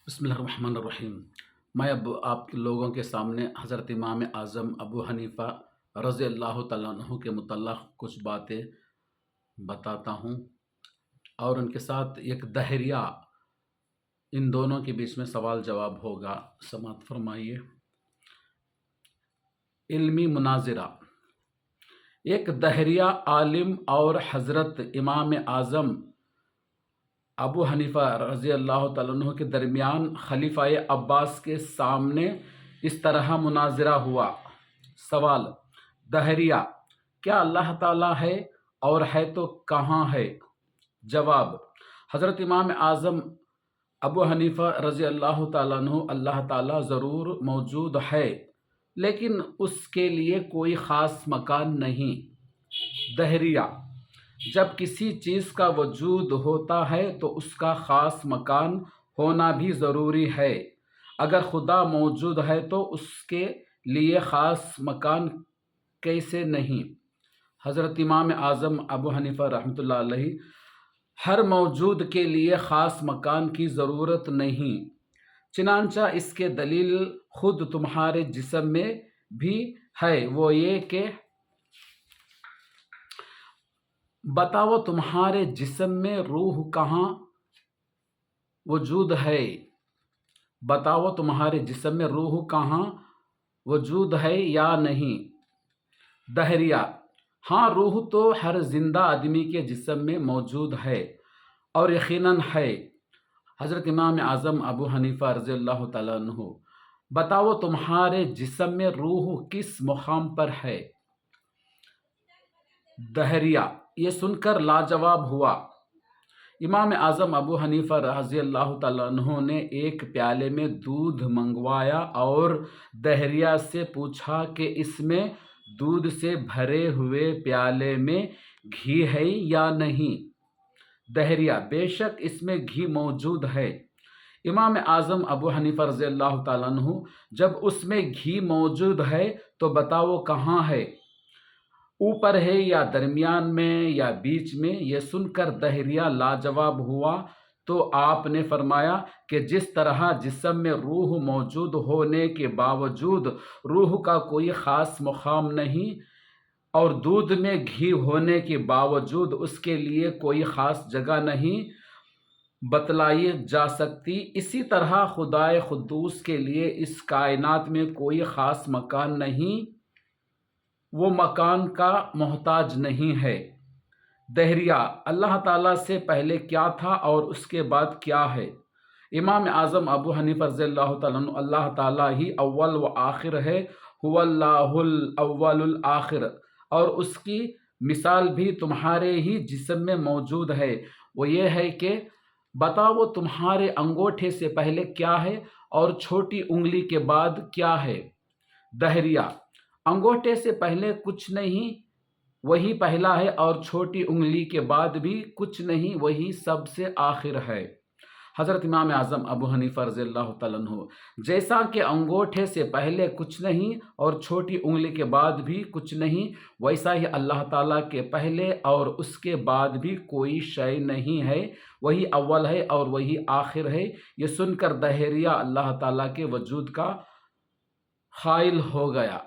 بسم اللہ الرحمن الرحیم۔ میں اب آپ کے لوگوں کے سامنے حضرت امام اعظم ابو حنیفہ رضی اللہ تعالیٰ عنہ کے متعلق کچھ باتیں بتاتا ہوں، اور ان کے ساتھ ایک دہریہ، ان دونوں کے بیچ میں سوال جواب ہوگا۔ سماعت فرمائیے۔ علمی مناظرہ۔ ایک دہریہ عالم اور حضرت امام اعظم ابو حنیفہ رضی اللہ تعالیٰ عنہ کے درمیان خلیفہ عباس کے سامنے اس طرح مناظرہ ہوا۔ سوال: دہریہ: کیا اللہ تعالیٰ ہے، اور ہے تو کہاں ہے؟ جواب: حضرت امام اعظم ابو حنیفہ رضی اللہ تعالیٰ عنہ: اللہ تعالیٰ ضرور موجود ہے، لیکن اس کے لیے کوئی خاص مکان نہیں۔ دہریہ: جب کسی چیز کا وجود ہوتا ہے تو اس کا خاص مکان ہونا بھی ضروری ہے۔ اگر خدا موجود ہے تو اس کے لیے خاص مکان کیسے نہیں؟ حضرت امام اعظم ابو حنیفہ رحمۃ اللہ علیہ: ہر موجود کے لیے خاص مکان کی ضرورت نہیں، چنانچہ اس کے دلیل خود تمہارے جسم میں بھی ہے، وہ یہ کہ بتاؤ تمہارے جسم میں روح کہاں وجود ہے؟ بتاؤ تمہارے جسم میں روح کہاں وجود ہے یا نہیں؟ دہریہ: ہاں، روح تو ہر زندہ آدمی کے جسم میں موجود ہے، اور یقیناً ہے۔ حضرت امام اعظم ابو حنیفہ رضی اللہ تعالیٰ عنہ: بتاؤ تمہارے جسم میں روح کس مقام پر ہے؟ دہریہ یہ سن کر لاجواب ہوا۔ امام اعظم ابو حنیفہ رضی اللہ تعالیٰ عنہ نے ایک پیالے میں دودھ منگوایا اور دہریہ سے پوچھا کہ اس میں دودھ سے بھرے ہوئے پیالے میں گھی ہے یا نہیں؟ دہریہ: بے شک اس میں گھی موجود ہے۔ امام اعظم ابو حنیفہ رضی اللہ تعالیٰ عنہ: جب اس میں گھی موجود ہے تو بتاؤ کہاں ہے؟ اوپر ہے یا درمیان میں یا بیچ میں؟ یہ سن کر دہریہ لاجواب ہوا تو آپ نے فرمایا کہ جس طرح جسم میں روح موجود ہونے کے باوجود روح کا کوئی خاص مقام نہیں، اور دودھ میں گھی ہونے کے باوجود اس کے لیے کوئی خاص جگہ نہیں بتلائی جا سکتی، اسی طرح خدائے قدوس کے لیے اس کائنات میں کوئی خاص مکان نہیں، وہ مکان کا محتاج نہیں ہے۔ دہریہ: اللہ تعالیٰ سے پہلے کیا تھا اور اس کے بعد کیا ہے؟ امام اعظم ابو حنیفہ رضی اللہ تعالیٰ عنہ: اللہ تعالیٰ ہی اول و آخر ہے، هو اللہ الاول الآخر، اور اس کی مثال بھی تمہارے ہی جسم میں موجود ہے، وہ یہ ہے کہ بتاؤ تمہارے انگوٹھے سے پہلے کیا ہے اور چھوٹی انگلی کے بعد کیا ہے؟ دہریہ: انگوٹھے سے پہلے کچھ نہیں، وہی پہلا ہے، اور چھوٹی انگلی کے بعد بھی کچھ نہیں، وہی سب سے آخر ہے۔ حضرت امام اعظم ابو حنیفہ رضی اللہ تعالیٰ عنہ: جیسا کہ انگوٹھے سے پہلے کچھ نہیں اور چھوٹی انگلی کے بعد بھی کچھ نہیں، ویسا ہی اللہ تعالیٰ کے پہلے اور اس کے بعد بھی کوئی شے نہیں ہے، وہی اول ہے اور وہی آخر ہے۔ یہ سن کر دہریہ اللہ تعالیٰ کے وجود کا قائل ہو گیا۔